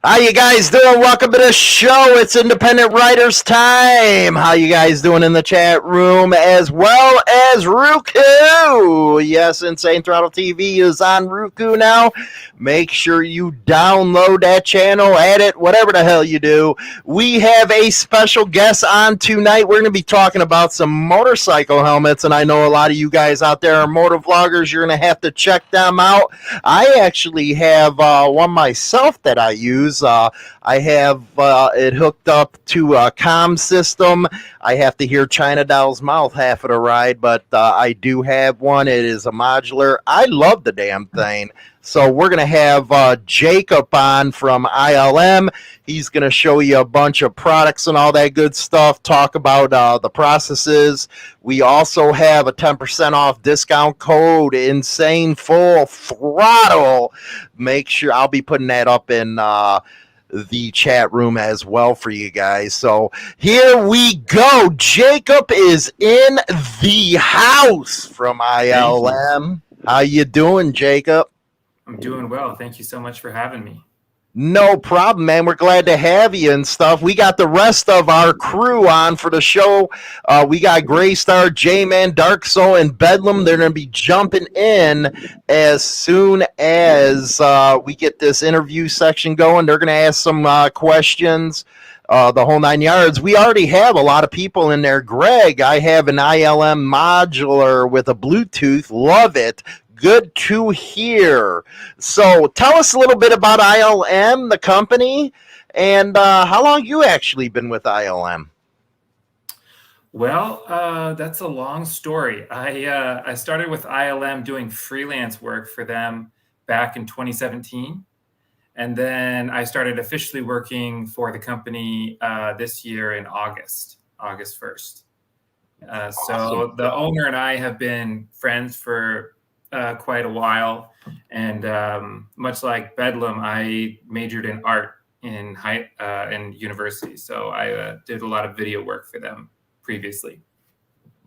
How you guys doing? Welcome to the show. It's Independent Ryderz time. How you guys doing in the chat room as well as Roku? Yes, Insane Throttle TV is on Roku now. Make sure you download that channel, add it, whatever the hell you do. We have a special guest on tonight. We're going to be talking about some motorcycle helmets, and I know a lot of you guys out there are motor vloggers. You're going to have to check them out. I actually have one myself that I use. I have it hooked up to a comm system. I have to hear China Doll's mouth half of the ride, but I do have one. It is a modular. I love the damn thing. So we're going to have Jacob on from ILM. He's going to show you a bunch of products and all that good stuff, talk about the processes. We also have a 10% off discount code, Insane Full Throttle. Make sure I'll be putting that up in the chat room as well for you guys. So here we go. Jacob is in the house from ILM. How you doing, Jacob? I'm doing well. Thank you so much for having me. No problem, man. We're glad to have you and stuff. We got the rest of our crew on for the show. We got Graystar, J-Man, Dark Soul, and Bedlam. They're going to be jumping in as soon as we get this interview section going. They're going to ask some questions, the whole 9 yards. We already have a lot of people in there. Greg, I have an ILM modular with a Bluetooth. Love it. Good to hear. So tell us a little bit about ILM, the company, and how long you actually been with ILM. Well, that's a long story. I started with ILM doing freelance work for them back in 2017. And then I started officially working for the company this year in August 1st. So the owner and I have been friends for quite a while, and much like Bedlam, I majored in art in university, so I did a lot of video work for them previously.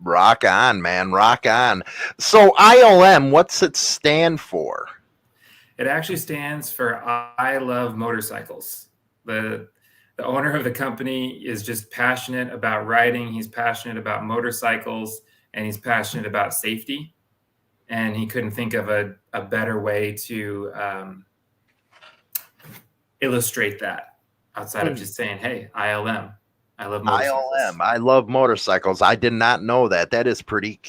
Rock on, man, rock on. So ILM, what's it stand for? It actually stands for I Love Motorcycles. The owner of the company is just passionate about riding. He's passionate about motorcycles, and he's passionate about safety. And he couldn't think of a better way to illustrate that outside of just saying, hey, ILM, I love motorcycles. ILM, I love motorcycles. I did not know that. That is pretty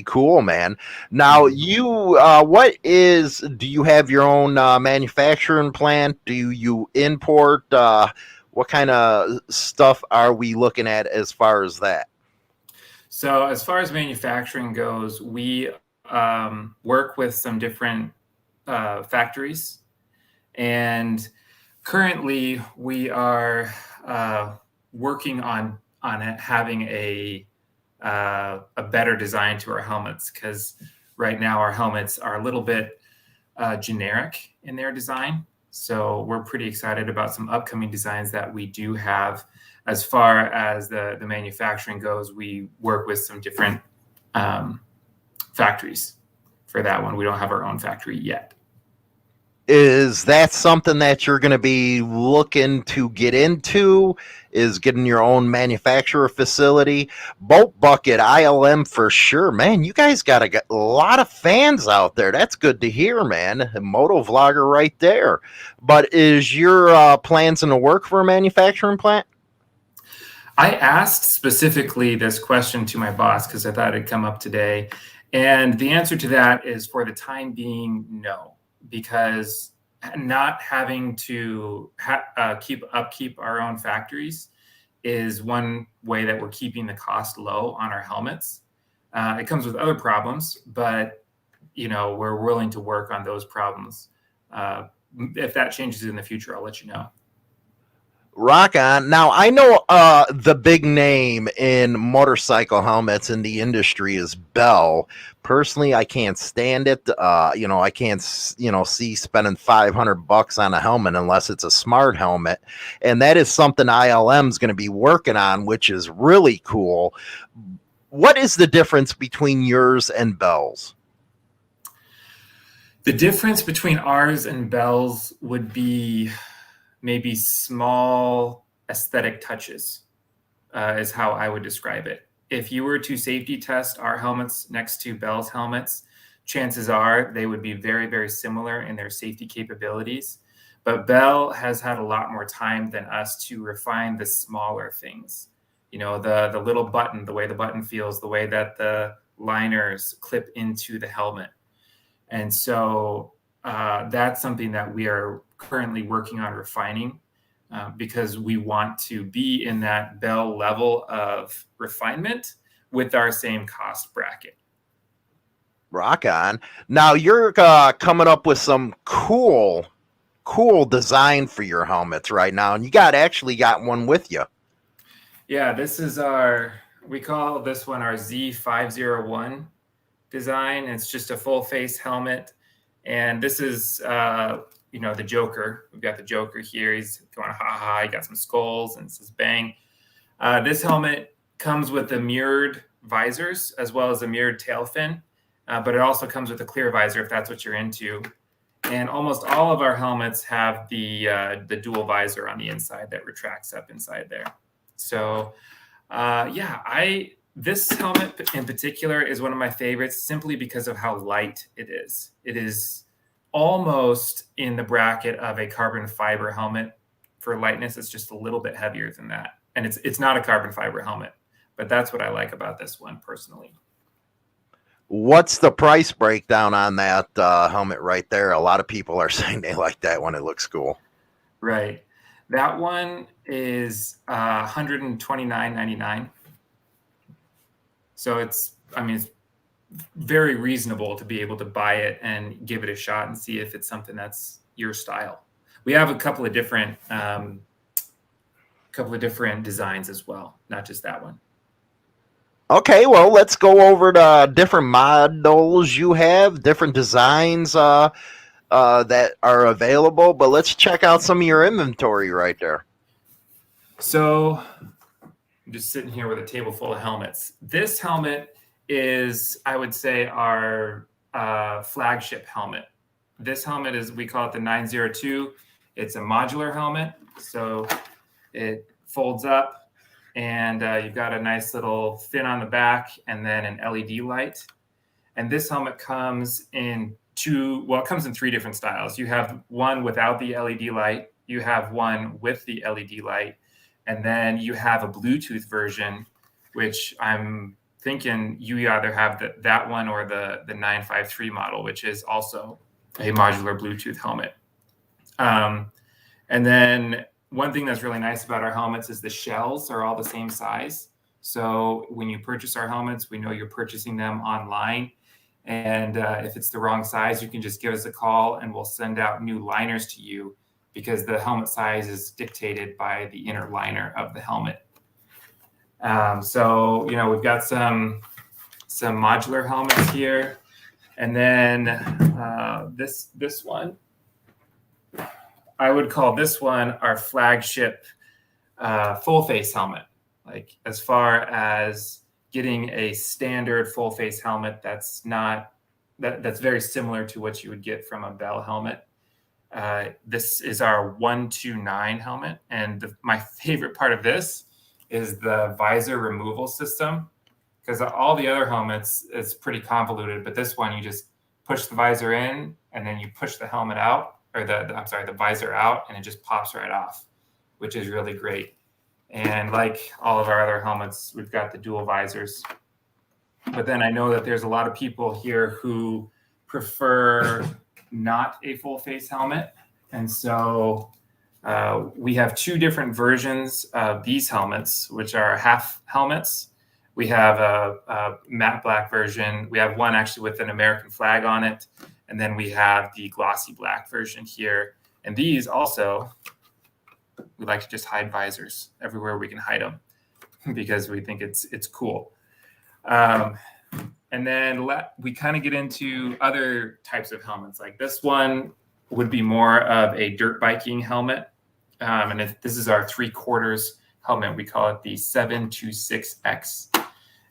cool, man. Now, you, do you have your own manufacturing plant? Do you import? What kind of stuff are we looking at as far as that? So as far as manufacturing goes, we work with some different factories, and currently we are working on having a better design to our helmets, because right now our helmets are a little bit generic in their design. So we're pretty excited about some upcoming designs that we do have. As far as the manufacturing goes, we work with some different factories for that one. We don't have our own factory yet. Is that something that you're going to be looking to get into, is getting your own manufacturer facility? Bolt Bucket, ILM for sure. Man, you guys got a lot of fans out there. That's good to hear, man. A moto vlogger right there. But is your plans in the work for a manufacturing plant? I asked specifically this question to my boss because I thought it'd come up today. And the answer to that is, for the time being, no, because not having to keep our own factories is one way that we're keeping the cost low on our helmets. It comes with other problems, but we're willing to work on those problems. If that changes in the future, I'll let you know. Rock on. Now, I know the big name in motorcycle helmets in the industry is Bell. Personally, I can't stand it. I can't, see spending $500 on a helmet unless it's a smart helmet. And that is something ILM is going to be working on, which is really cool. What is the difference between yours and Bell's? The difference between ours and Bell's would be maybe small aesthetic touches, is how I would describe it. If you were to safety test our helmets next to Bell's helmets, chances are they would be very, very similar in their safety capabilities. But Bell has had a lot more time than us to refine the smaller things. You know, the little button, the way the button feels, the way that the liners clip into the helmet. And so that's something that we are currently working on refining, because we want to be in that Bell level of refinement with our same cost bracket. Rock on. Now you're coming up with some cool design for your helmets right now, and you actually got one with you. Yeah, this is we call this one our Z501 design. It's just a full face helmet. And this is, the Joker. We've got the Joker here. He's going, ha ha. He got some skulls and it says bang. This helmet comes with the mirrored visors as well as a mirrored tail fin. But it also comes with a clear visor if that's what you're into. And almost all of our helmets have the dual visor on the inside that retracts up inside there. So, this helmet in particular is one of my favorites simply because of how light it is. It is almost in the bracket of a carbon fiber helmet. For lightness, it's just a little bit heavier than that. And it's not a carbon fiber helmet, but that's what I like about this one personally. What's the price breakdown on that helmet right there? A lot of people are saying they like that one. It looks cool. Right. That one is $129.99. So it's very reasonable to be able to buy it and give it a shot and see if it's something that's your style. We have a couple of different designs as well, not just that one. Okay, well, let's go over the different models you have, different designs that are available, but let's check out some of your inventory right there. So I'm just sitting here with a table full of helmets. This helmet is, I would say, our flagship helmet. This helmet we call it the 902. It's a modular helmet, so it folds up. And you've got a nice little fin on the back and then an LED light. And this helmet comes in it comes in 3 different styles. You have one without the LED light. You have one with the LED light. And then you have a Bluetooth version, which I'm thinking you either have that one or the 953 model, which is also a modular Bluetooth helmet. And then one thing that's really nice about our helmets is the shells are all the same size. So when you purchase our helmets, we know you're purchasing them online. And if it's the wrong size, you can just give us a call and we'll send out new liners to you because the helmet size is dictated by the inner liner of the helmet. So, we've got some modular helmets here. And then this one, I would call this one our flagship full face helmet. Like as far as getting a standard full face helmet that's very similar to what you would get from a Bell helmet. This is our 129 helmet. And my favorite part of this is the visor removal system, because all the other helmets is pretty convoluted, but this one you just push the visor in and then you push the helmet out, or the visor out, and it just pops right off, which is really great. And like all of our other helmets, we've got the dual visors. But then I know that there's a lot of people here who prefer not a full face helmet. And so we have 2 different versions of these helmets, which are half helmets. We have a matte black version. We have one actually with an American flag on it. And then we have the glossy black version here. And these also, we like to just hide visors everywhere we can hide them because we think it's cool. And then we kind of get into other types of helmets. Like this one would be more of a dirt biking helmet. And this is our 3/4 helmet. We call it the 726X.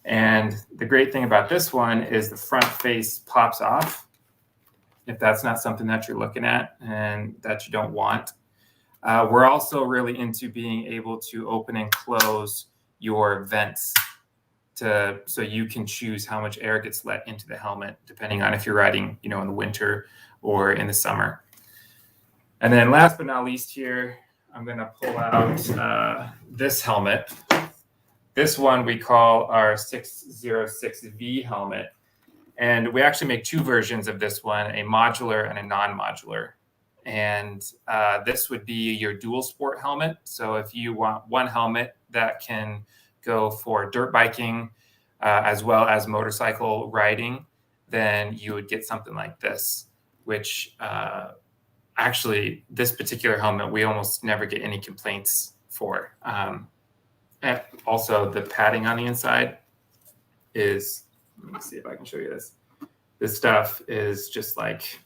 And the great thing about this one is the front face pops off. If that's not something that you're looking at and that you don't want. We're also really into being able to open and close your vents so you can choose how much air gets let into the helmet, depending on if you're riding, in the winter or in the summer. And then last but not least here, I'm going to pull out this helmet. This one we call our 606V helmet. And we actually make two versions of this one, a modular and a non-modular. And this would be your dual sport helmet. So if you want one helmet that can go for dirt biking as well as motorcycle riding, then you would get something like this, which actually this particular helmet, we almost never get any complaints for. And also the padding on the inside is, let me see if I can show you this. This stuff is just like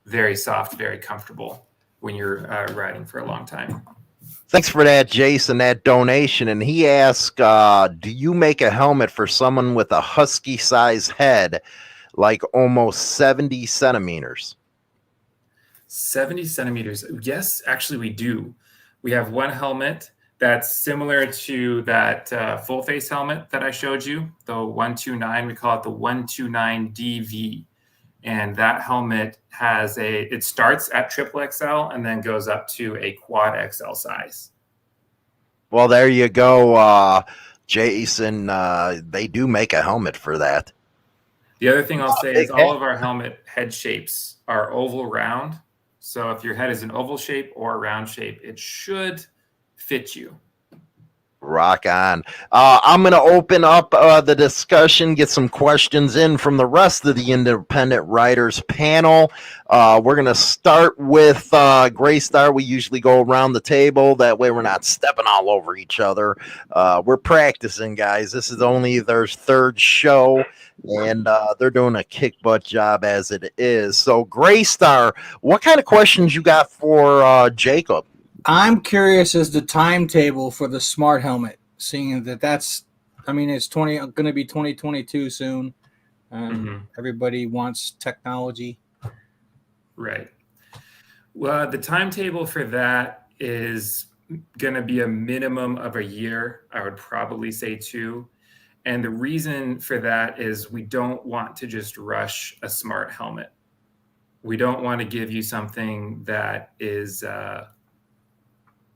very soft, very comfortable when you're riding for a long time. Thanks for that, Jason, that donation. And he asked, do you make a helmet for someone with a husky size head, like almost 70 centimeters? 70 centimeters. Yes, actually we do. We have one helmet that's similar to that full face helmet that I showed you, the 129. We call it the 129DV. And that helmet it starts at triple XL and then goes up to a quad XL size. Well, there you go, Jason. They do make a helmet for that. The other thing I'll say is all of our helmet head shapes are oval round. So if your head is an oval shape or a round shape, it should fit you. Rock on. I'm going to open up the discussion, get some questions in from the rest of the Independent Ryderz panel. We're going to start with Gray Star. We usually go around the table. That way we're not stepping all over each other. We're practicing, guys. This is only their third show, and they're doing a kick butt job as it is. So, Gray Star, what kind of questions you got for Jacob? I'm curious as the timetable for the smart helmet, seeing it's going to be 2022 soon. Everybody wants technology. Right. Well, the timetable for that is going to be a minimum of a year. I would probably say 2. And the reason for that is we don't want to just rush a smart helmet. We don't want to give you something that is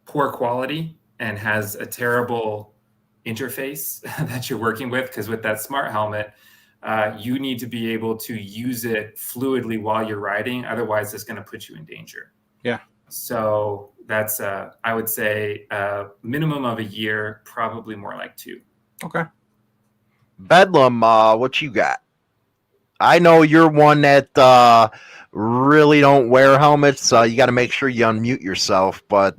poor quality and has a terrible interface that you're working with, because with that smart helmet, you need to be able to use it fluidly while you're riding. Otherwise, it's going to put you in danger. Yeah. So that's, I would say, a minimum of a year, probably more like 2. Okay. Bedlam, what you got? I know you're one that really don't wear helmets. You got to make sure you unmute yourself. But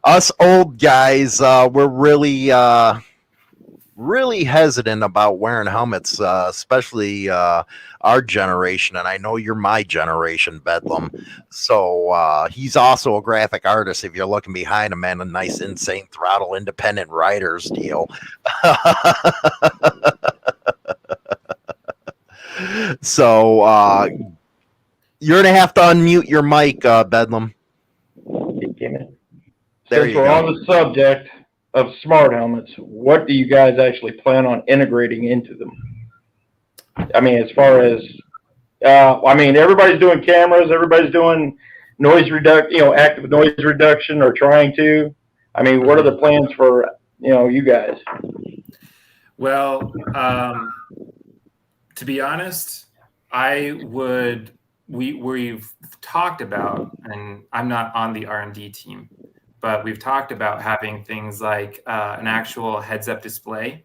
us old guys, we're really hesitant about wearing helmets, especially our generation. And I know you're my generation, Bedlam. So he's also a graphic artist. If you're looking behind him, man, a nice Insane Throttle Independent Ryderz deal. So you're going to have to unmute your mic, Bedlam. There you Since we're go. on the subject of smart helmets, what do you guys actually plan on integrating into them? I mean, as far as, everybody's doing cameras, everybody's doing noise reduction, active noise reduction, or trying to. I mean, what are the plans for, you guys? Well, to be honest, we've talked about, and I'm not on the R&D team, but we've talked about having things like an actual heads-up display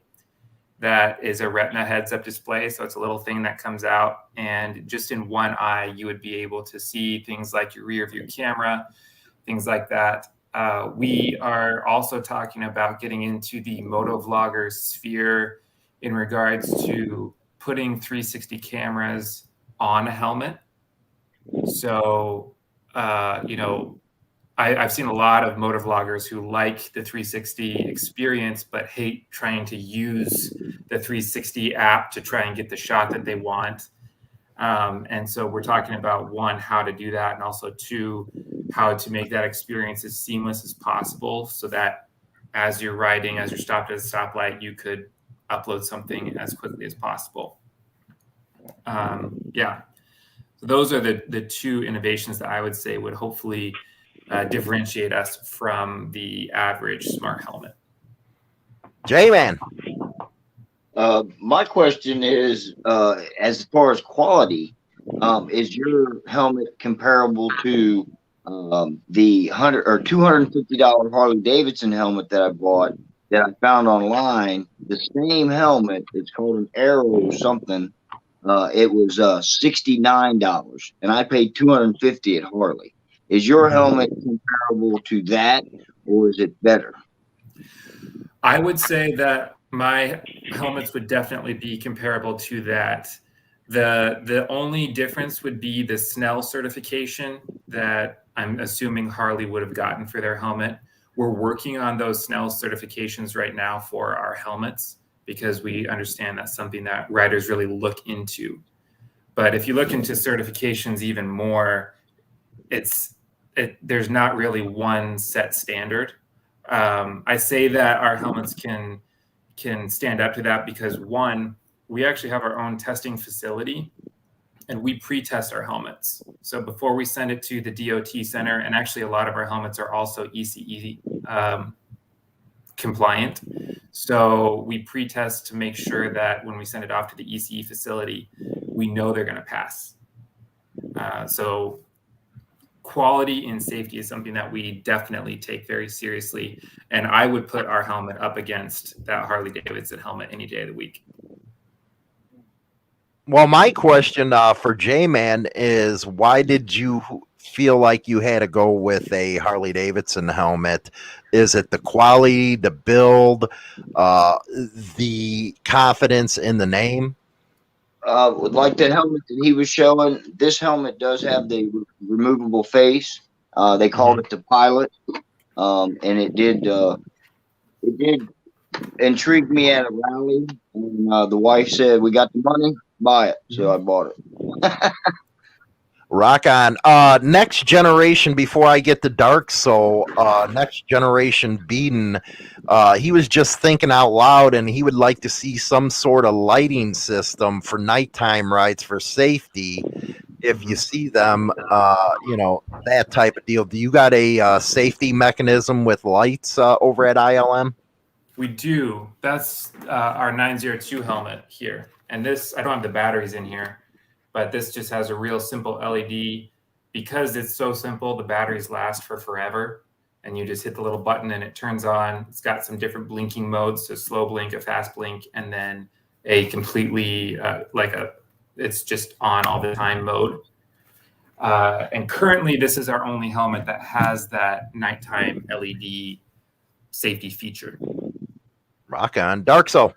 that is a retina heads-up display. So it's a little thing that comes out, and just in one eye, you would be able to see things like your rear view camera, things like that. We are also talking about getting into the motovlogger sphere in regards to putting 360 cameras on a helmet. So, I've seen a lot of motovloggers who like the 360 experience, but hate trying to use the 360 app to try and get the shot that they want. And so we're talking about, 1, how to do that, and also 2, how to make that experience as seamless as possible so that as you're riding, as you're stopped at a stoplight, you could upload something as quickly as possible. Yeah, so those are the two innovations that I would say would hopefully differentiate us from the average smart helmet. J-Man. My question is, as far as quality, is your helmet comparable to the $100 or $250 Harley Davidson helmet that I bought that I found online? The same helmet, it's called an Arrow something. It was $69, and I paid $250 at Harley. Is your helmet comparable to that, or is it better? I would say that my helmets would definitely be comparable to that. The only difference would be the Snell certification that I'm assuming Harley would have gotten for their helmet. We're working on those Snell certifications right now for our helmets because we understand that's something that riders really look into. But if you look into certifications even more, there's not really one set standard. I say that our helmets can stand up to that because, one, we actually have our own testing facility and we pre-test our helmets. So before we send it to the DOT center, and actually a lot of our helmets are also ECE compliant. So we pre-test to make sure that when we send it off to the ECE facility, we know they're going to pass. So quality and safety is something that we definitely take very seriously. And I would put our helmet up against that Harley Davidson helmet any day of the week. Well, my question for J-Man is, why did you feel like you had to go with a Harley Davidson helmet? Is it the quality, the build, the confidence in the name? Like the helmet that he was showing, this helmet does have the removable face. They called it the Pilot, and it did intrigue me at a rally. And the wife said, "We got the money, buy it." So I bought it. Rock on. Next generation, before I get to Dark Soul, next generation Beaton, he was just thinking out loud and he would like to see some sort of lighting system for nighttime rides for safety. If you see them, that type of deal. Do you got a safety mechanism with lights over at ILM? We do. That's our 902 helmet here. And this, I don't have the batteries in here, but this just has a real simple LED. Because it's so simple, the batteries last for forever. And you just hit the little button and it turns on. It's got some different blinking modes, so slow blink, a fast blink, and then a completely it's just on all the time mode. And currently, this is our only helmet that has that nighttime LED safety feature. Rock on. Dark Soul.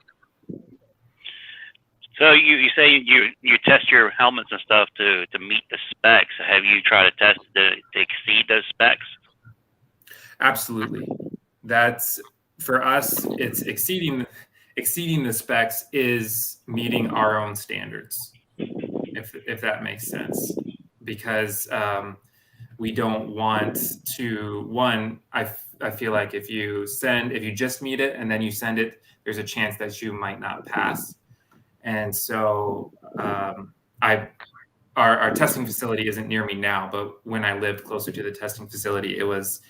So you say you test your helmets and stuff to meet the specs. Have you tried to test to exceed those specs? Absolutely. That's, for us, it's exceeding the specs is meeting our own standards, if that makes sense. Because we don't want to, one, I feel like if you just meet it and then you send it, there's a chance that you might not pass. And so our testing facility isn't near me now, but when I lived closer to the testing facility, it was,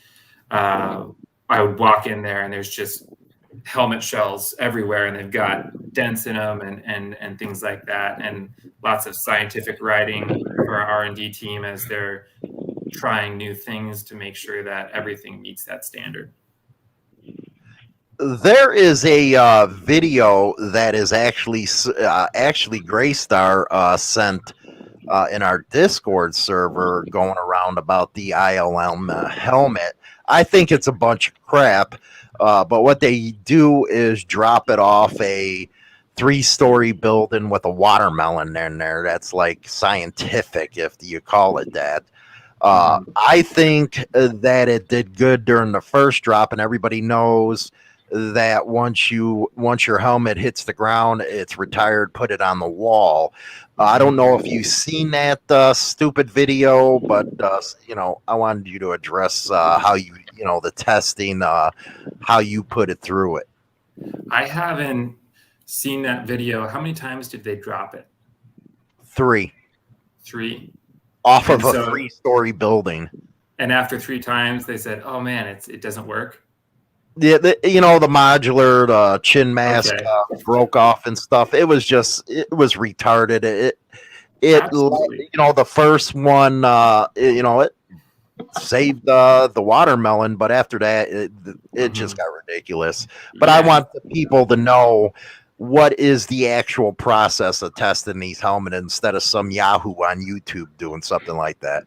I would walk in there and there's just helmet shells everywhere and they've got dents in them and things like that. And lots of scientific writing for our R&D team as they're trying new things to make sure that everything meets that standard. There is a video that is actually Graystar sent in our Discord server going around about the ILM helmet. I think it's a bunch of crap, but what they do is drop it off a 3-story building with a watermelon in there. That's like scientific, if you call it that. I think that it did good during the first drop, and everybody knows that once your helmet hits the ground, it's retired, put it on the wall. I don't know if you've seen that stupid video, but I wanted you to address how the testing, how you put it through it. I haven't seen that video. How many times did they drop it? 3. 3. Off of a 3-story building. And after 3 times, they said, "Oh man, it doesn't work." Yeah, the modular, the chin mask broke off and stuff. It was retarded. It the first one, it saved the watermelon, but after that, it just got ridiculous. But I want the people to know what is the actual process of testing these helmets instead of some Yahoo on YouTube doing something like that.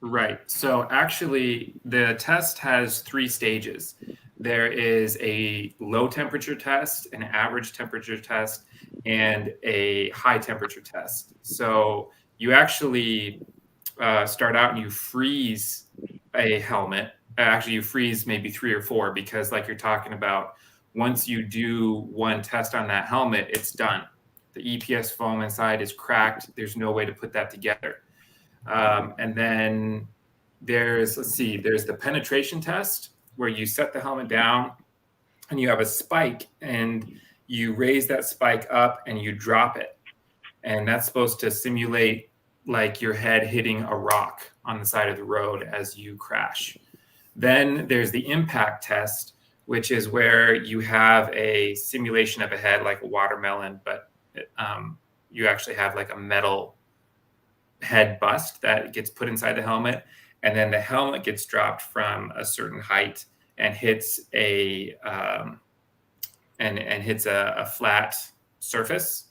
Right. So actually, the test has 3 stages. There is a low temperature test, an average temperature test, and a high temperature test. So you actually start out and you freeze a helmet. Actually, you freeze maybe 3 or 4 because, like you're talking about, once you do one test on that helmet, it's done. The EPS foam inside is cracked. There's no way to put that together. And then there's the penetration test where you set the helmet down and you have a spike and you raise that spike up and you drop it. And that's supposed to simulate like your head hitting a rock on the side of the road as you crash. Then there's the impact test, which is where you have a simulation of a head like a watermelon, but you actually have like a metal head bust that gets put inside the helmet. And then the helmet gets dropped from a certain height and hits a flat surface.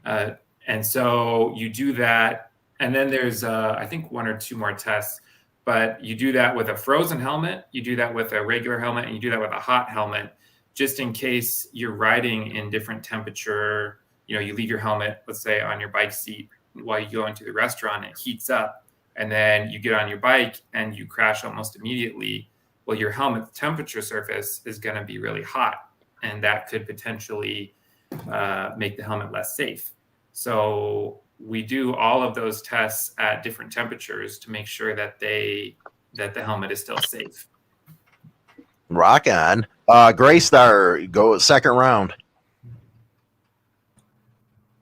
And so you do that. And then there's, I think, 1 or 2 more tests. But you do that with a frozen helmet, you do that with a regular helmet, and you do that with a hot helmet, just in case you're riding in different temperature. You leave your helmet, let's say, on your bike seat while you go into the restaurant, it heats up, and then you get on your bike and you crash almost immediately. Well, your helmet's temperature surface is going to be really hot, and that could potentially make the helmet less safe. So we do all of those tests at different temperatures to make sure that the helmet is still safe. Rock on. Gray Star, go second round.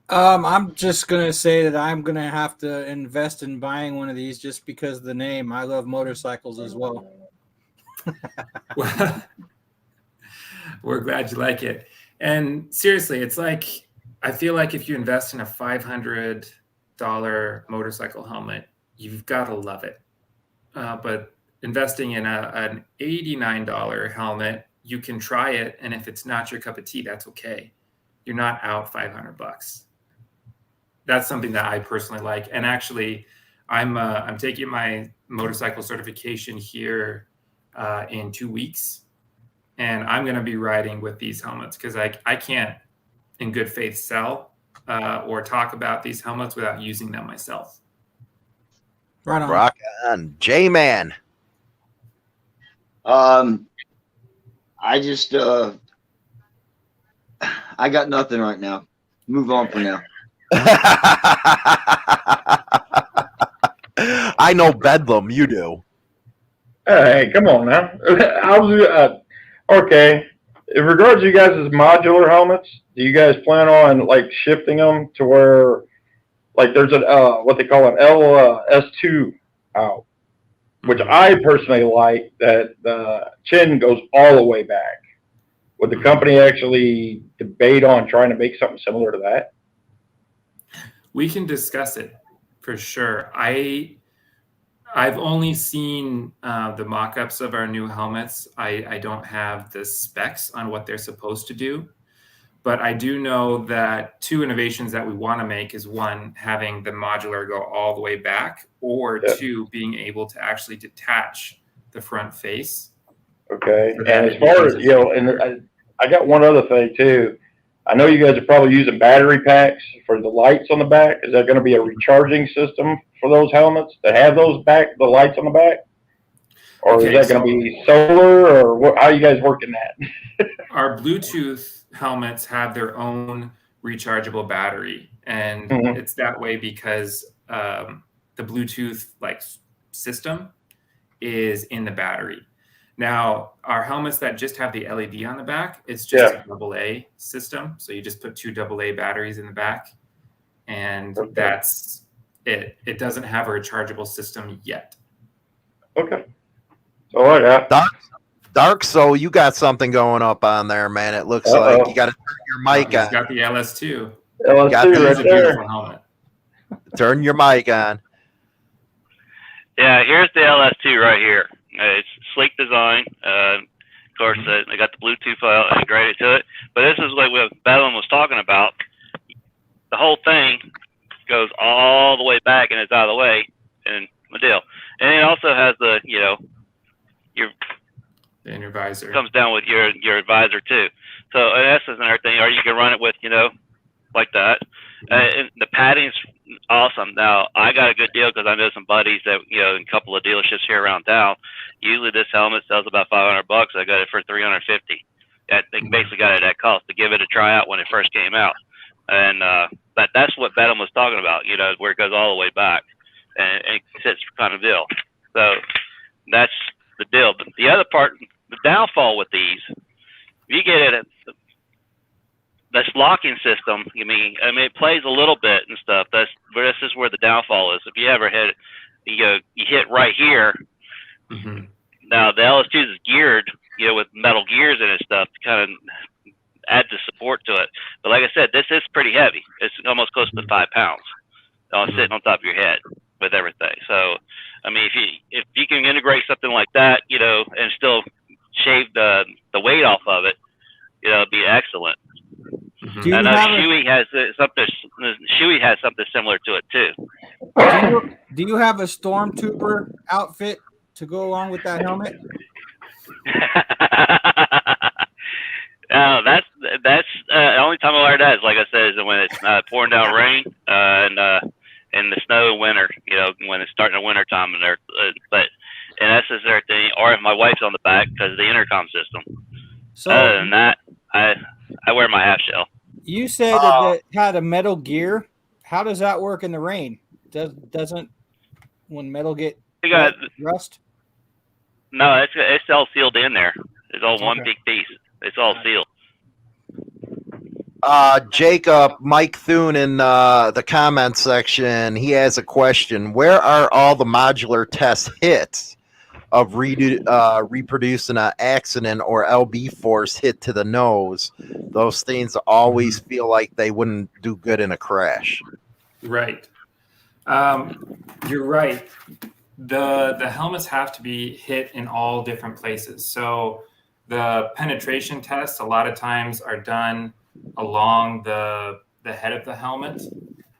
I'm just gonna say that I'm gonna have to invest in buying one of these just because of the name. I love motorcycles as well. Well, we're glad you like it. And seriously, it's like, I feel like if you invest in a $500 motorcycle helmet, you've got to love it. But investing in an $89 helmet, you can try it, and if it's not your cup of tea, that's okay. You're not out $500. That's something that I personally like. And actually, I'm taking my motorcycle certification here in 2 weeks, and I'm going to be riding with these helmets because I can't, in good faith, sell or talk about these helmets without using them myself. Right on. Rock on. J-Man. I just I got nothing right now. Move on for now. I know Bedlam. You do. Hey, come on now. Okay. In regards to you guys' modular helmets, do you guys plan on like shifting them to where, like, there's what they call an LS2 out, which I personally like, that the chin goes all the way back. Would the company actually debate on trying to make something similar to that? We can discuss it for sure. I've only seen the mock-ups of our new helmets. I don't have the specs on what they're supposed to do, but I do know that 2 innovations that we want to make is, 1, having the modular go all the way back, or 2, being able to actually detach the front face. Okay. And as far as, and I got one other thing too. I know you guys are probably using battery packs for the lights on the back. Is that going to be a recharging system for those helmets that have the lights on the back? Or Okay, is that going to be solar, or what, how are you guys working that? Our Bluetooth helmets have their own rechargeable battery, and Mhm. it's that way because the Bluetooth system is in the battery. Now, our helmets that just have the LED on the back, it's just a AA system. So you just put 2 AA batteries in the back, and that's it. It doesn't have a rechargeable system yet. Okay. All right. Dark Soul, you got something going up on there, man. It looks like you got to turn your mic He's on. got the LS2. LS2 It's right a beautiful helmet. Turn your mic on. Yeah, here's the LS2 right here. It's sleek design. Of course, I got the Bluetooth file integrated to it. But this is like what Bedlam was talking about. The whole thing goes all the way back and it's out of the way, and the deal. And it also has the, your And your visor comes down with your advisor too. So in essence and everything, or you can run it with, like that. And the padding's awesome. Now I got a good deal because I know some buddies that in a couple of dealerships here around town. Usually this helmet sells about $500. I got it for $350. They basically got it at cost to give it a try out when it first came out. And that's what Bedlam was talking about. Where it goes all the way back and it sits kind of deal. So that's the deal. But the other part, the downfall with these, if you get it. This locking system, it plays a little bit and stuff. But this is where the downfall is. If you ever hit, you hit right here. Mm-hmm. Now the LS2 is geared, with metal gears in it and stuff to kind of add the support to it. But like I said, this is pretty heavy. It's almost close to 5 pounds, sitting on top of your head with everything. So, if you can integrate something like that, and still shave the weight off of it, it'd be excellent. Mm-hmm. I know Shuey has something similar to it too. Do you have a stormtrooper outfit to go along with that helmet? That's the only time I wear that is, like I said, is when it's pouring down rain and the snow in winter. When it's starting the winter time and there. But in essence, everything, or if my wife's on the back because of the intercom system. So other than that, I wear my half shell. You said that it had a metal gear. How does that work in the rain? Doesn't when metal get rust? No, it's all sealed in there. It's all one big piece. It's all sealed. Jacob, Mike Thune in the comment section, he has a question. Where are all the modular test hits of reproducing an accident or LB force hit to the nose? Those things always feel like they wouldn't do good in a crash. Right. You're right. The helmets have to be hit in all different places. So the penetration tests a lot of times are done along the head of the helmet.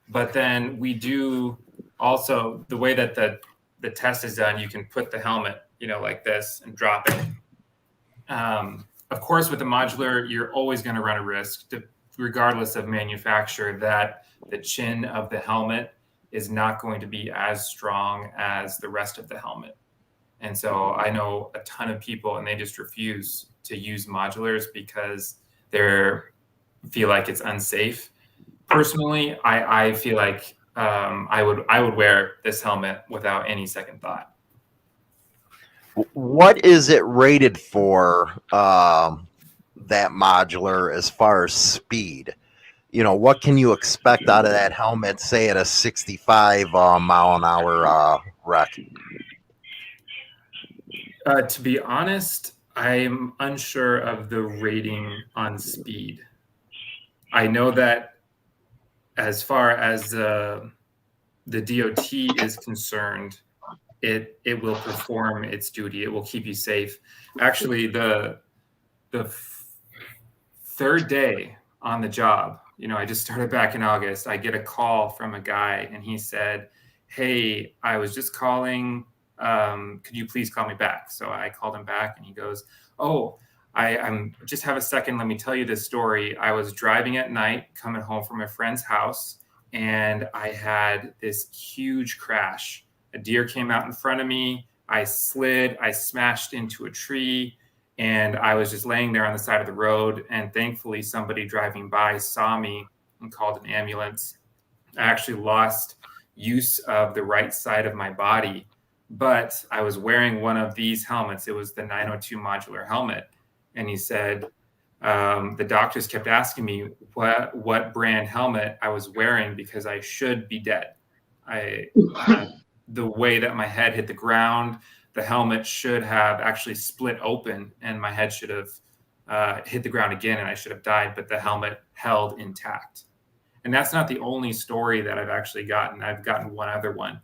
But then we do also, the way that the test is done, you can put the helmet, like this and drop it. Of course, with the modular, you're always going to run a risk, regardless of manufacturer, that the chin of the helmet is not going to be as strong as the rest of the helmet. And so I know a ton of people, and they just refuse to use modulars because they feel like it's unsafe. Personally, I feel like I would wear this helmet without any second thought. What is it rated for, that modular, as far as speed? What can you expect out of that helmet, say at a 65 mile an hour wreck? To be honest, I'm unsure of the rating on speed. I know that as far as the DOT is concerned, it will perform its duty. It will keep you safe. Actually, the third day on the job, I just started back in August. I get a call from a guy, and he said, "Hey, I was just calling. Could you please call me back?" So I called him back, and he goes, "Oh, I'm just have a second. Let me tell you this story. I was driving at night, coming home from a friend's house, and I had this huge crash. A deer came out in front of me. I slid, I smashed into a tree, and I was just laying there on the side of the road. And thankfully, somebody driving by saw me and called an ambulance. I actually lost use of the right side of my body, but I was wearing one of these helmets. It was the 902 modular helmet. And he said, the doctors kept asking me what brand helmet I was wearing because I should be dead. The way that my head hit the ground, the helmet should have actually split open and my head should have hit the ground again and I should have died, but the helmet held intact. And that's not the only story that I've actually gotten. I've gotten one other one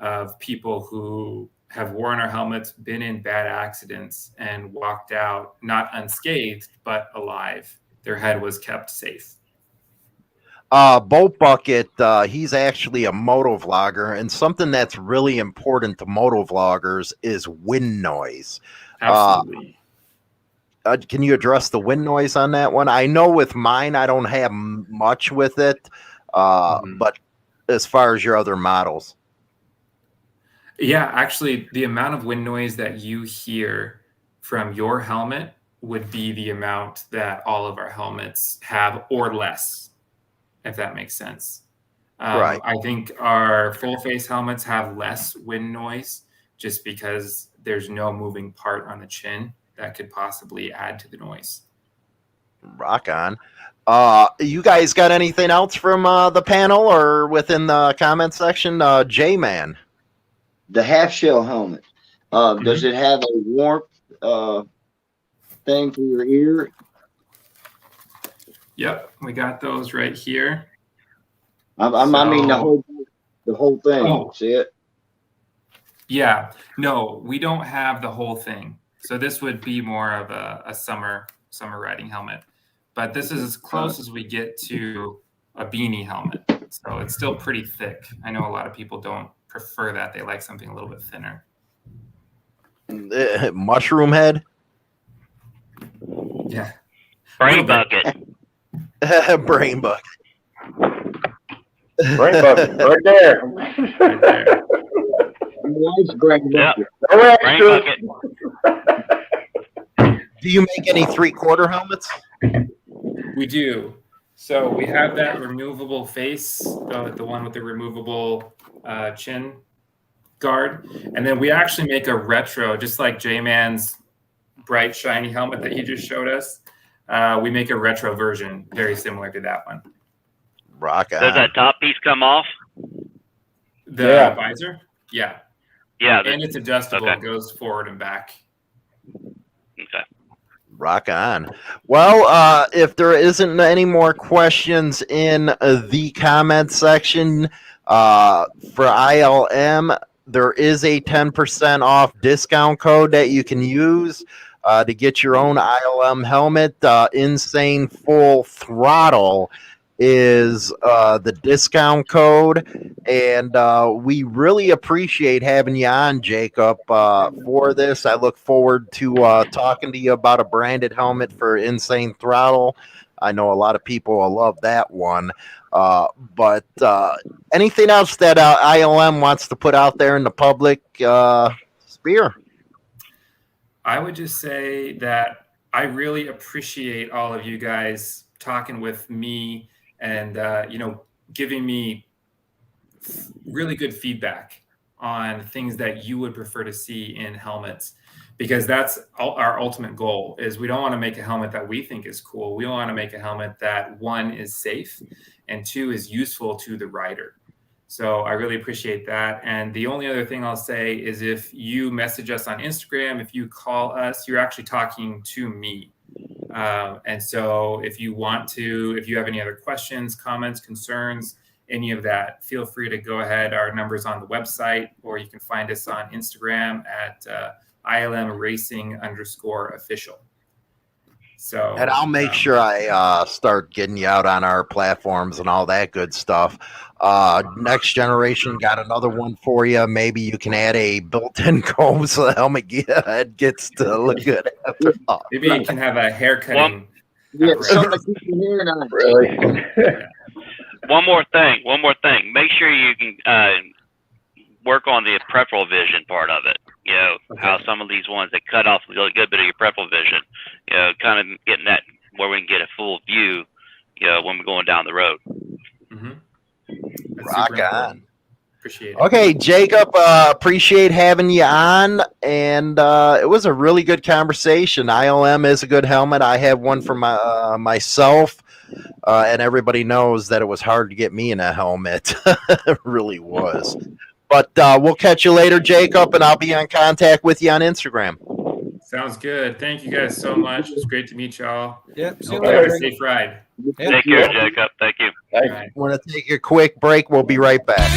of people who have worn our helmets, been in bad accidents, and walked out not unscathed, but alive. Their head was kept safe. Boat Bucket, he's actually a moto vlogger, and something that's really important to moto vloggers is wind noise. Absolutely. Can you address the wind noise on that one? I know with mine, I don't have much with it, but as far as your other models. Yeah, actually, the amount of wind noise that you hear from your helmet would be the amount that all of our helmets have or less, if that makes sense. Right. I think our full face helmets have less wind noise just because there's no moving part on the chin that could possibly add to the noise. Rock on. You guys got anything else from the panel or within the comment section? J-Man. The half shell helmet. Does it have a warmth thing for your ear? Yep, we got those right here. I mean the whole thing. Oh. See it? Yeah, no, we don't have the whole thing. So this would be more of a summer riding helmet. But this is as close as we get to a beanie helmet. So it's still pretty thick. I know a lot of people don't prefer that. They like something a little bit thinner. Mushroom head? Yeah. Brain bucket. Brain bucket. Brain bucket, right there. Right there. Nice brain Yep. bucket. No Brain extras. bucket. Do you make any 3/4 helmets? We do. So we have that removable face, the one with the removable chin guard. And then we actually make a retro, just like J-Man's bright, shiny helmet that he just showed us. We make a retro version very similar to that one. Rock on. Does that top piece come off? The visor? Yeah. Yeah. And it's adjustable. Okay. It goes forward and back. Okay. Rock on. Well, if there isn't any more questions in the comment section for ILM, there is a 10% off discount code that you can use to get your own ILM helmet. Insane Full Throttle is the discount code, and we really appreciate having you on, Jacob, for this. I look forward to talking to you about a branded helmet for Insane Throttle. I know a lot of people will love that one. But anything else that ILM wants to put out there in the public sphere? I would just say that I really appreciate all of you guys talking with me and giving me really good feedback on things that you would prefer to see in helmets, because that's our ultimate goal. Is we don't want to make a helmet that we think is cool. We want to make a helmet that, one, is safe, and two, is useful to the rider. So I really appreciate that. And the only other thing I'll say is if you message us on Instagram, if you call us, you're actually talking to me. And so if you have any other questions, comments, concerns, any of that, feel free to go ahead. Our number's on the website, or you can find us on Instagram at ILM Racing _official. So, and I'll make sure I start getting you out on our platforms and all that good stuff. Next Generation got another one for you. Maybe you can add a built-in comb so the helmet gets to look good. Maybe you can have a haircutting. Yeah, something to keep your hair on. Really? Yeah. One more thing. Make sure you can work on the peripheral vision part of it. know, how some of these ones, they cut off a good bit of your peripheral vision, you know, kind of getting that where we can get a full view, you know, when we're going down the road. Mm-hmm. That's Rock super on. important. Appreciate it. Okay, Jacob, appreciate having you on, and it was a really good conversation. ILM is a good helmet. I have one for myself, and everybody knows that it was hard to get me in a helmet. It really was. But we'll catch you later, Jacob, and I'll be in contact with you on Instagram. Sounds good. Thank you guys so much. It's great to meet y'all. Yep. See you Hope you have a later. safe ride. Yep. Take care, Jacob. Thank you. All right. We're going to take a quick break. We'll be right back.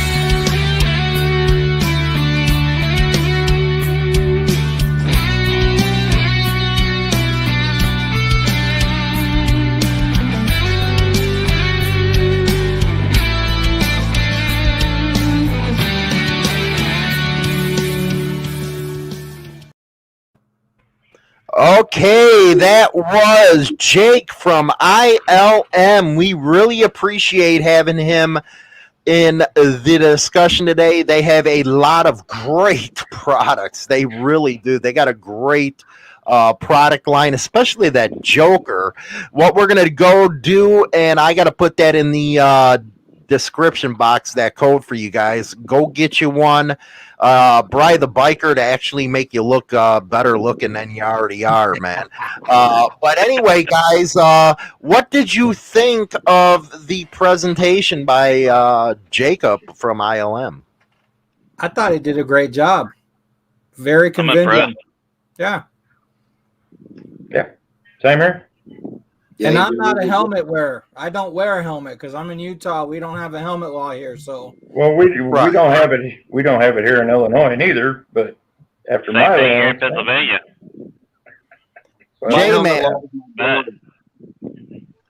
Okay, that was Jake from ILM. We really appreciate having him in the discussion today. They have a lot of great products. They really do. They got a great product line, especially that Joker. What we're going to go do, and I got to put that in the description box, that code for you guys. Go get you one. Bry the biker to actually make you look better looking than you already are, man. But anyway, guys, what did you think of the presentation by Jacob from ILM? I thought he did a great job. Very I'm convincing. impressed. Yeah. Same here. Yeah, And he I'm did not a really helmet wearer. I don't wear a helmet because I'm in Utah. We don't have a helmet law here. So Well, we Right. don't have it. We don't have it here in Illinois neither. But after Same my thing here in land, Pennsylvania. well,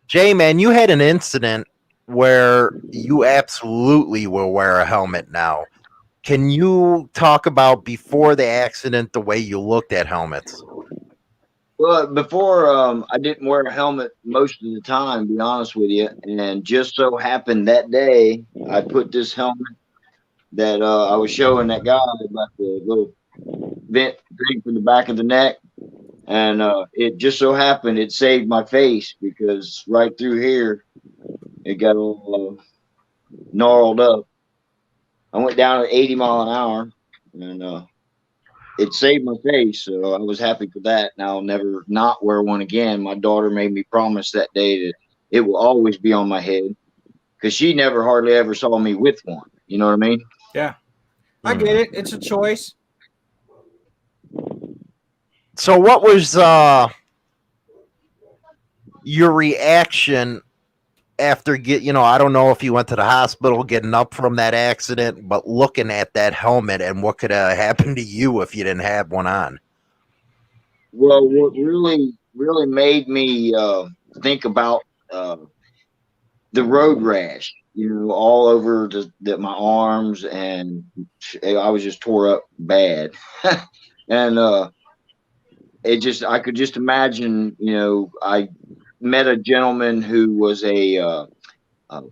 J-Man, you had an incident where you absolutely will wear a helmet now. Can you talk about before the accident, the way you looked at helmets? Well, before I didn't wear a helmet most of the time, to be honest with you, and just so happened that day I put this helmet that I was showing that guy about the little vent thing from the back of the neck, and it just so happened it saved my face because right through here it got all gnarled up. I went down at 80 mile an hour, and it saved my face, so I was happy for that. And I'll never not wear one again. My daughter made me promise that day that it will always be on my head because she never hardly ever saw me with one. You know what I mean? yeah, I get it. It's a choice. So what was your reaction after I don't know if you went to the hospital getting up from that accident, but looking at that helmet and what could have happened to you if you didn't have one on? Well, what really made me think about the road rash, all over my arms, and I was just tore up bad. And I could just imagine, I met a gentleman who was a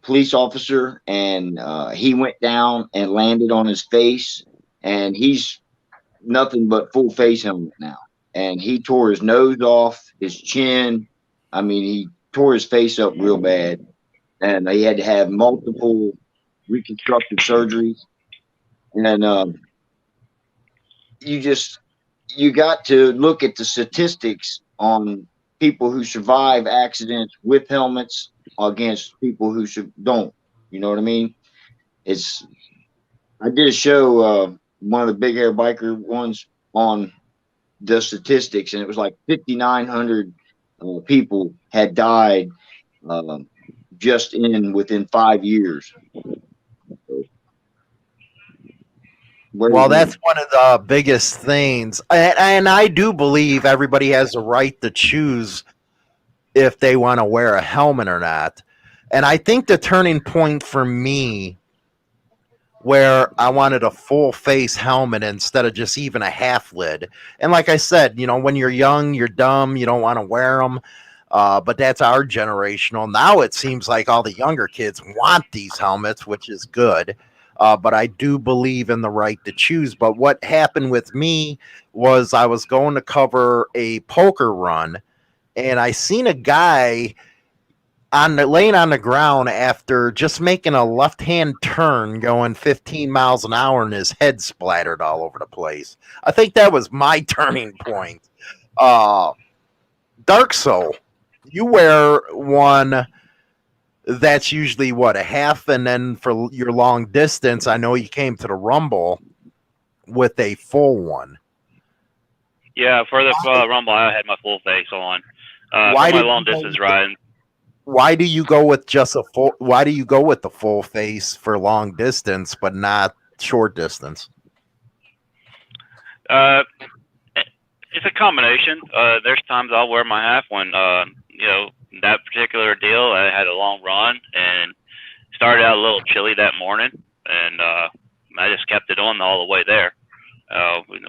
police officer, and he went down and landed on his face, and he's nothing but full face helmet now. And he tore his nose off, his chin. I mean, he tore his face up real bad, and he had to have multiple reconstructive surgeries. And you got to look at the statistics on people who survive accidents with helmets against people who don't. You know what I mean? I did a show, one of the big air biker ones, on the statistics, and it was like 5,900 people had died just within 5 years. Well, that's one of the biggest things. And I do believe everybody has the right to choose if they want to wear a helmet or not. And I think the turning point for me, where I wanted a full face helmet instead of just even a half lid. And like I said, when you're young, you're dumb, you don't want to wear them. But that's our generational. Now it seems like all the younger kids want these helmets, which is good. but I do believe in the right to choose. But what happened with me was I was going to cover a poker run, and I seen a guy laying on the ground after just making a left-hand turn going 15 miles an hour, and his head splattered all over the place. I think that was my turning point. Dark Soul, you wear one that's usually what, a half, and then for your long distance, I know you came to the Rumble with a full one. Yeah, for the Rumble, I had my full face on. Why for my long distance riding. Why do you go with just a full? Why do you go with the full face for long distance, but not short distance? It's a combination. There's times I'll wear my half when, that particular deal, I had a long run and started out a little chilly that morning, and I just kept it on all the way there.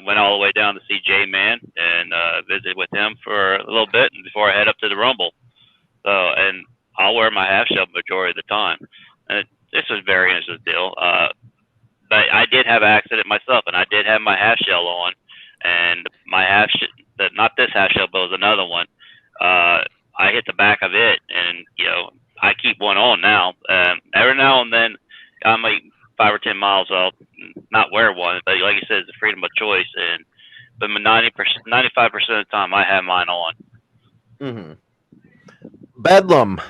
Went all the way down to see J-Man and visit with him for a little bit before I head up to the Rumble. And I'll wear my half shell majority of the time. And this is variance of the deal. But I did have an accident myself, and I did have my half shell on, and my not this half shell, but it was another one. I hit the back of it, and I keep one on now. Every now and then, I might 5 or 10 miles, I'll not wear one. But like you said, it's a freedom of choice, but 95% of the time, I have mine on. Mm-hmm. Bedlam,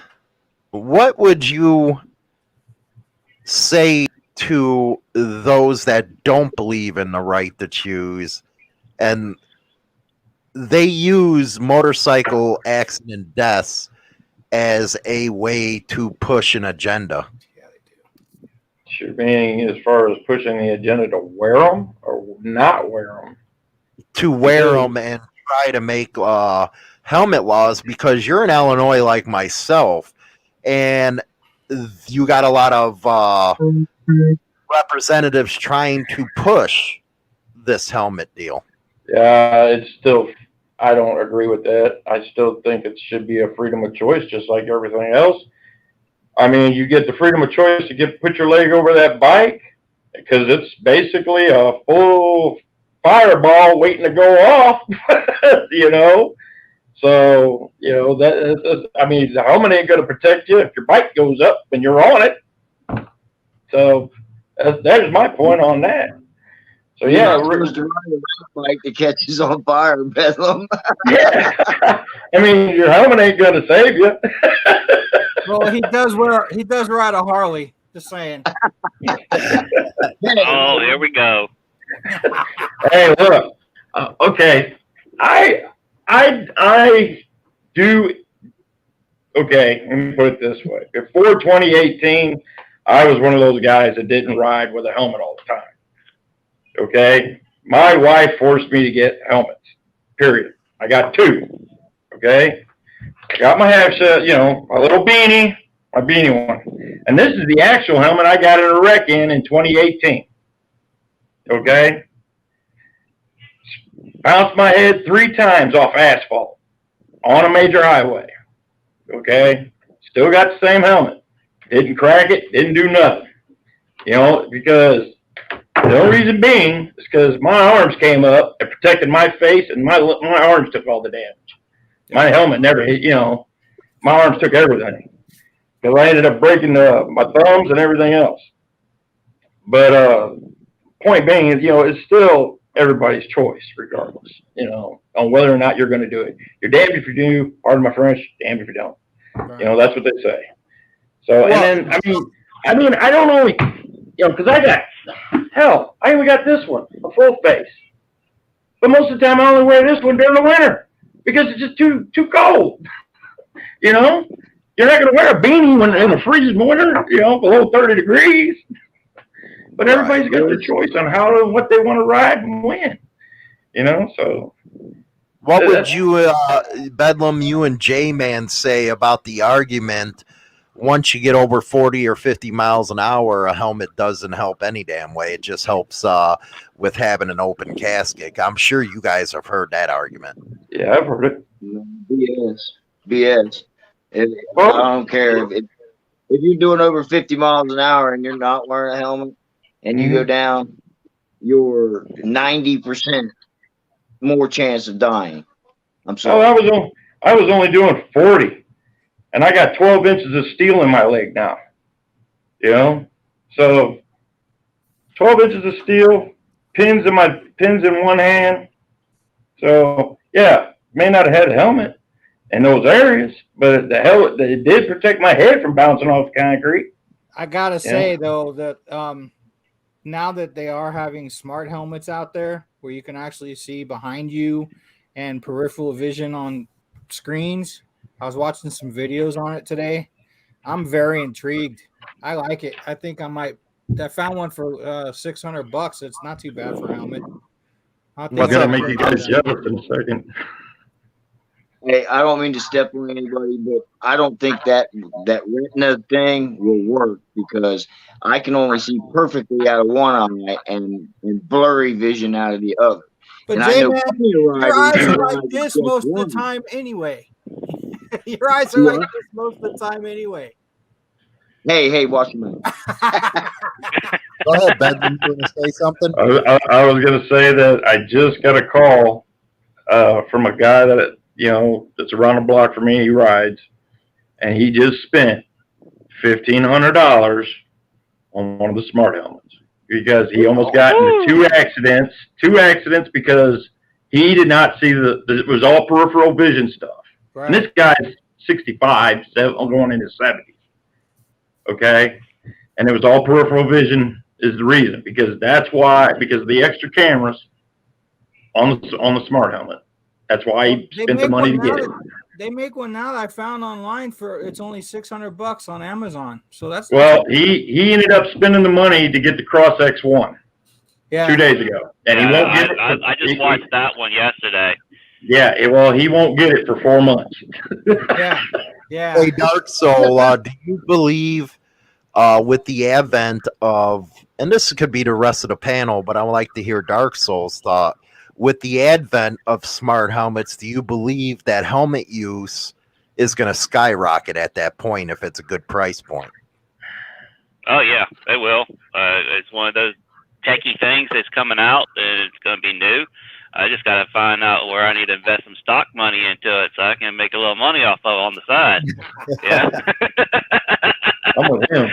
what would you say to those that don't believe in the right to choose, and they use motorcycle accident deaths as a way to push an agenda? Sure, meaning as far as pushing the agenda to wear them or not wear them? To wear them and try to make helmet laws, because you're in Illinois like myself, and you got a lot of representatives trying to push this helmet deal. Yeah, it's still, I don't agree with that. I still think it should be a freedom of choice, just like everything else. I mean, you get the freedom of choice to put your leg over that bike, because it's basically a full fireball waiting to go off, So, I mean, the helmet ain't going to protect you if your bike goes up and you're on it. So that is my point on that. So yeah, supposed to ride a bike that catches on fire, Bedlam. Yeah, I mean, your helmet ain't going to save you. Well, he does ride a Harley. Just saying. Oh, here we go. Hey, look. Okay, I do. Okay, let me put it this way. Before 2018, I was one of those guys that didn't ride with a helmet all the time. Okay, my wife forced me to get helmets. Period. I got 2. Okay, I got my half shell, my little beanie, my beanie one, and this is the actual helmet I got in a wreck in 2018. Okay, bounced my head 3 times off asphalt on a major highway. Okay, still got the same helmet. Didn't crack it, didn't do nothing. Because the only reason being is because my arms came up and protected my face, and my arms took all the damage. My helmet never hit, my arms took everything. Because I ended up breaking my thumbs and everything else. But point being is, it's still everybody's choice, regardless, on whether or not you're going to do it. You're damned if you do, pardon my French, damned if you don't. Right. That's what they say. So, well, and then, I mean, I don't only, because I even got this one, a full face. But most of the time I only wear this one during the winter because it's just too cold. You're not going to wear a beanie when in a freezing winter, below 30 degrees. But everybody's got the choice on what they want to ride and when, so. What would you, Bedlam, you and J-Man say about the argument, once you get over 40 or 50 miles an hour, a helmet doesn't help any damn way. It just helps with having an open casket. I'm sure you guys have heard that argument. Yeah, I've heard it. BS. I don't care if you're doing over 50 miles an hour and you're not wearing a helmet, and you go down, you're 90% more chance of dying. I'm sorry. I was only doing 40, and I got 12 inches of steel in my leg now. You know, so 12 inches of steel, pins in one hand. So yeah, may not have had a helmet in those areas, but it did protect my head from bouncing off the concrete. I gotta say though that now that they are having smart helmets out there where you can actually see behind you and peripheral vision on screens, I was watching some videos on it today. I'm very intrigued. I like it. I think I found one for $600. It's not too bad for a helmet. I'm gonna make you guys jealous in a second. Hey, I don't mean to step on anybody, but I don't think that retina thing will work because I can only see perfectly out of one eye and blurry vision out of the other. But and J-Man, I know plenty of your eyes riders are like this most of the time anyway. Your eyes are like this most of the time anyway. Hey, watch your mouth. Go ahead, Ben. You going to say something? I was going to say that I just got a call from a guy that, that's around the block from me. He rides, and he just spent $1,500 on one of the smart helmets because he almost got into two accidents because he did not see it was all peripheral vision stuff. Right. And this guy's 65, going in his 70s. Okay. And it was all peripheral vision is the reason, because of the extra cameras on the smart helmet. That's why he spent the money to get it. They make one now that I found online it's only $600 on Amazon. So that's he ended up spending the money to get the Cross X1 2 days ago. And he won't get it. I just watched that one yesterday. Yeah, he won't get it for 4 months. Yeah. Hey, Dark Soul, do you believe with the advent of, and this could be the rest of the panel, but I would like to hear Dark Soul's thought. With the advent of smart helmets, do you believe that helmet use is going to skyrocket at that point if it's a good price point? Oh, yeah, it will. It's one of those techie things that's coming out, and it's going to be new. I just got to find out where I need to invest some stock money into it so I can make a little money off of it on the side. Yeah. I'm with him.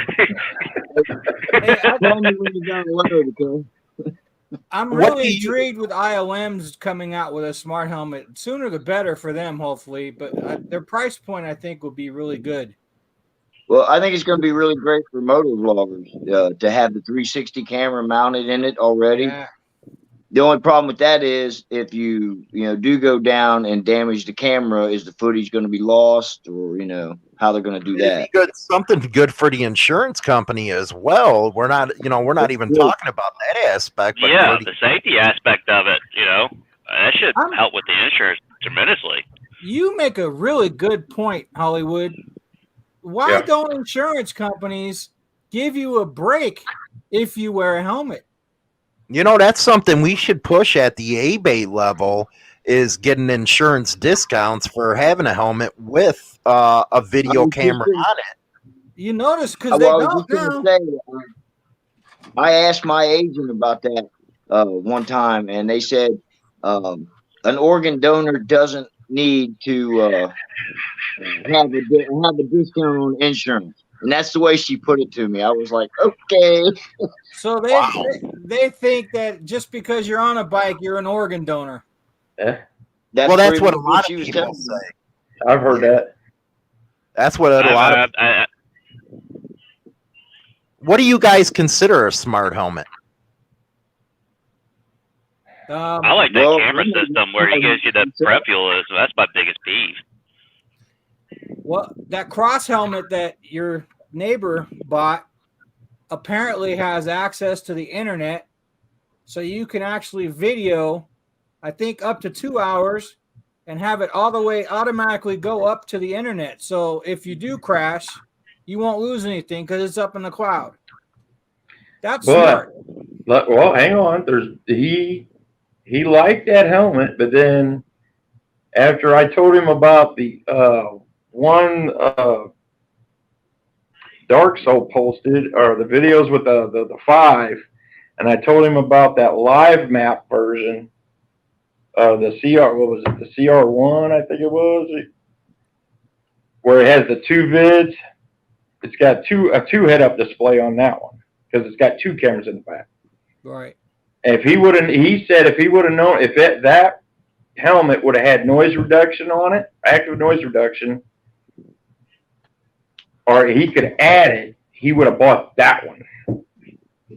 I'm really intrigued with ILM's coming out with a smart helmet. Sooner the better for them, hopefully. But their price point, I think, will be really good. Well, I think it's going to be really great for moto vloggers to have the 360 camera mounted in it already. Yeah. The only problem with that is if you do go down and damage the camera, is the footage going to be lost, or how they're going to do that? Something good for the insurance company as well. We're not even talking about that aspect. But the safety aspect of it, that should help with the insurance tremendously. You make a really good point, Hollywood. Why don't insurance companies give you a break if you wear a helmet? That's something we should push at the A-Bait level, is getting insurance discounts for having a helmet with a video camera on it. You notice, because they don't now. I asked my agent about that one time, and they said an organ donor doesn't need to have a discount on insurance. And that's the way she put it to me. I was like, okay. So they think that just because you're on a bike, you're an organ donor. Yeah. That's what a lot of people say. I've heard that. That's what a lot of. What do you guys consider a smart helmet? I like that camera system where he gives you the prep fuel. That's my biggest peeve. Well, that cross helmet that your neighbor bought apparently has access to the internet, so you can actually video, I think, up to 2 hours and have it all the way automatically go up to the internet. So if you do crash, you won't lose anything because it's up in the cloud. That's smart. Well, hang on. He liked that helmet, but then after I told him about the one Dark Soul posted, or the videos with the 5, and I told him about that live map version of the CR. What was it? The CR1, I think it was, where it has the 2 vids. It's got a 2 head-up display on that one because it's got 2 cameras in the back. Right. If he said if he would have known if that helmet would have had noise reduction on it, active noise reduction, or he could add it, he would have bought that one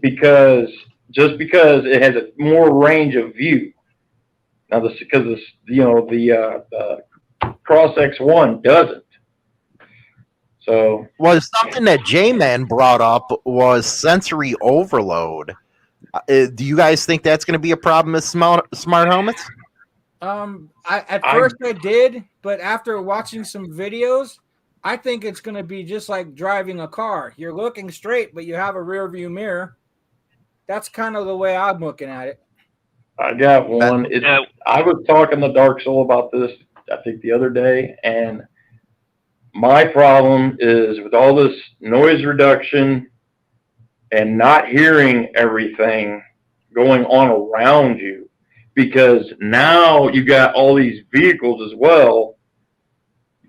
because it has a more range of view. Now because the Cross X1 doesn't. So Well, something that J-Man brought up was sensory overload. Do you guys think that's going to be a problem with smart helmets? At first I did, but after watching some videos, I think it's going to be just like driving a car. You're looking straight, but you have a rear view mirror. That's kind of the way I'm looking at it. I got one. I was talking to Dark Soul about this, I think, the other day, and my problem is with all this noise reduction and not hearing everything going on around you, because now you got all these vehicles as well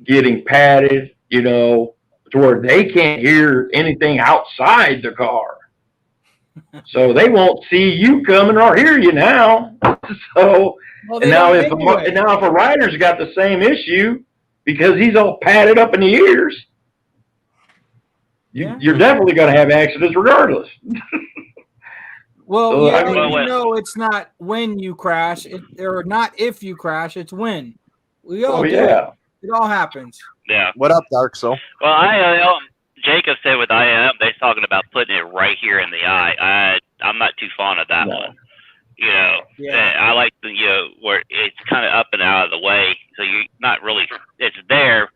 getting padded, to where they can't hear anything outside the car. So they won't see you coming or hear you now. So now if a rider's got the same issue because he's all padded up in the ears, you're definitely going to have accidents regardless. Well, so, it's not when you crash, or not if you crash, it's when. We all do it. It all happens. Yeah. What up, Dark Soul? Well, Jacob said with ILM, they're talking about putting it right here in the eye. I'm not too fond of that one. I like where it's kind of up and out of the way, so you're not really. It's there.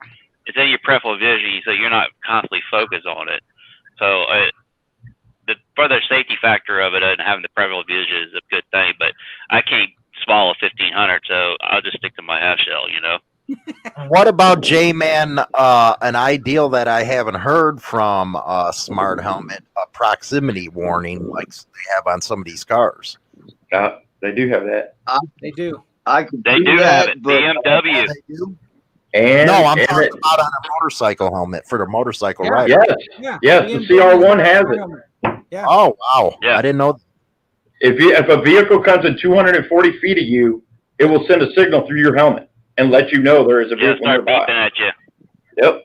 It's in your peripheral vision, so you're not constantly focused on it. So the further safety factor of it and having the peripheral vision is a good thing. But I can't swallow 1500, so I'll just stick to my half shell. What about J-Man? An ideal that I haven't heard from Smart Helmet, a proximity warning like they have on some of these cars. They do have that. They do. They do have it. BMW. And I'm talking about on a motorcycle helmet for the motorcycle rider. Yes, the CR1 has it. Yeah. Oh wow! Yeah. I didn't know. If a vehicle comes in 240 feet of you, it will send a signal through your helmet and let you know there is a vehicle nearby. Beeping at you. Yep.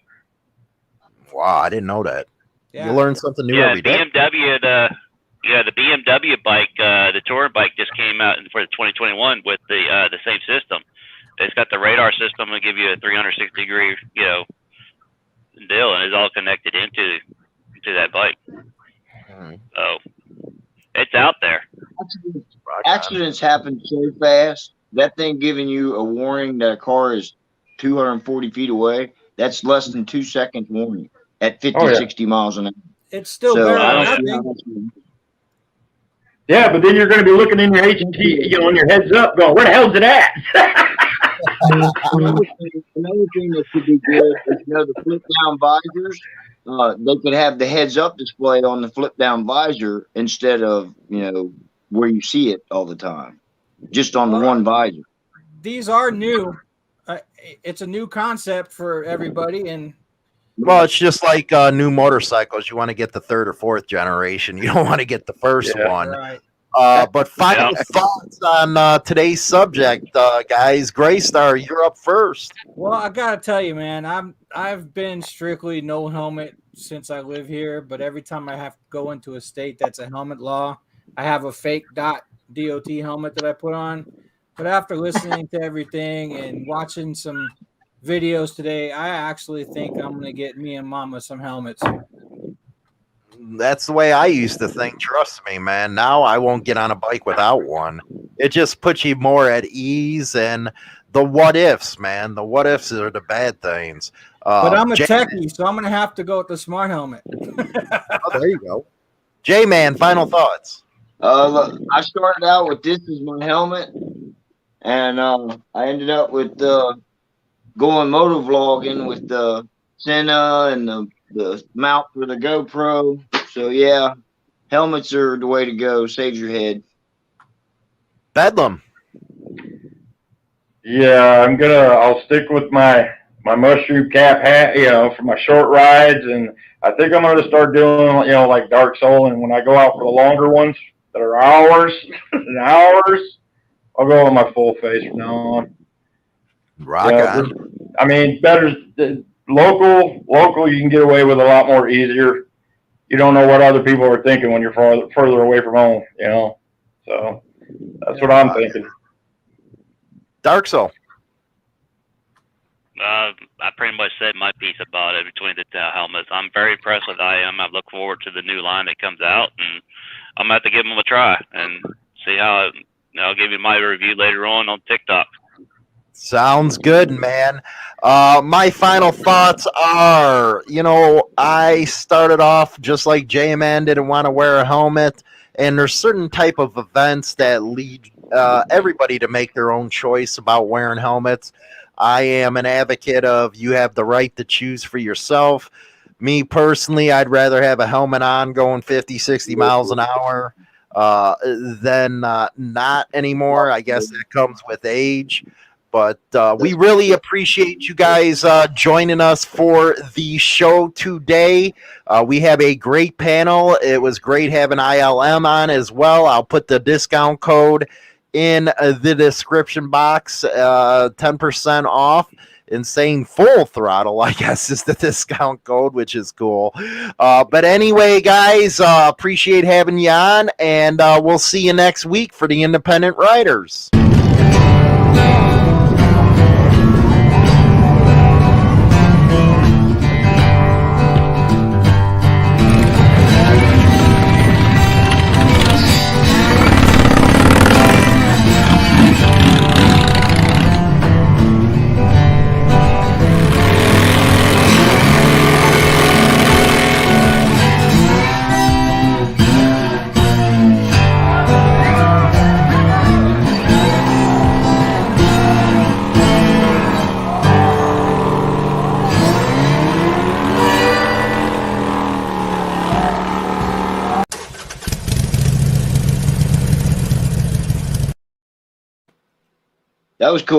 Wow, I didn't know that. Yeah. You learn something new every day. BMW. The BMW bike, the touring bike, just came out for the 2021 with the same system. It's got the radar system to give you a 360-degree, deal, and it's all connected into that bike. So it's out there. Accidents happen so fast. That thing giving you a warning that a car is 240 feet away, that's less than 2 seconds warning at 50, 60 miles an hour. It's still better than nothing. Yeah, but then you're going to be looking in your HT, on your heads up, going, "Where the hell's it at?" Another thing that could be good is the flip down visors. They could have the heads up display on the flip down visor instead of where you see it all the time, just on the one visor. These are new. It's a new concept for everybody, and well, it's just like new motorcycles. You want to get the 3rd or 4th generation. You don't want to get the first one. Right. But final thoughts on today's subject, guys. Graystar, you're up first. Well, I gotta tell you, man, I've been strictly no helmet since I live here. But every time I have to go into a state that's a helmet law, I have a fake DOT helmet that I put on. But after listening to everything and watching some videos today, I actually think I'm going to get me and Mama some helmets. That's the way I used to think. Trust me, man. Now I won't get on a bike without one. It just puts you more at ease. And the what ifs, man. The what ifs are the bad things. But I'm a techie, so I'm going to have to go with the smart helmet. Oh, there you go. J-Man, final thoughts. Look, I started out with this as my helmet, and I ended up with going moto vlogging with the Senna and the mount for the GoPro. So yeah, helmets are the way to go. Saves your head. Bedlam. Yeah, I'll stick with my mushroom cap hat, for my short rides, and I think I'm gonna start doing, like Dark Soul, and when I go out for the longer ones that are hours and hours, I'll go with my full face from now on. Rock on. I mean, better local. You can get away with a lot more easier. You don't know what other people are thinking when you're further away from home. So that's what I'm thinking. Dark Soul. I pretty much said my piece about it between the helmets. I'm very impressed with ILM. I look forward to the new line that comes out, and I'm gonna have to give them a try and see how. I'll give you my review later on TikTok. Sounds good, man. My final thoughts are, I started off just like J-Man, didn't want to wear a helmet, and there's certain type of events that lead everybody to make their own choice about wearing helmets. I am an advocate of you have the right to choose for yourself. Me personally, I'd rather have a helmet on going 50, 60 miles an hour than not anymore. I guess that comes with age. But we really appreciate you guys joining us for the show today. We have a great panel. It was great having ILM on as well. I'll put the discount code in the description box, 10% off. Insane Full Throttle, I guess, is the discount code, which is cool. But anyway, guys, appreciate having you on, and we'll see you next week for the Independent Ryderz. That was cool.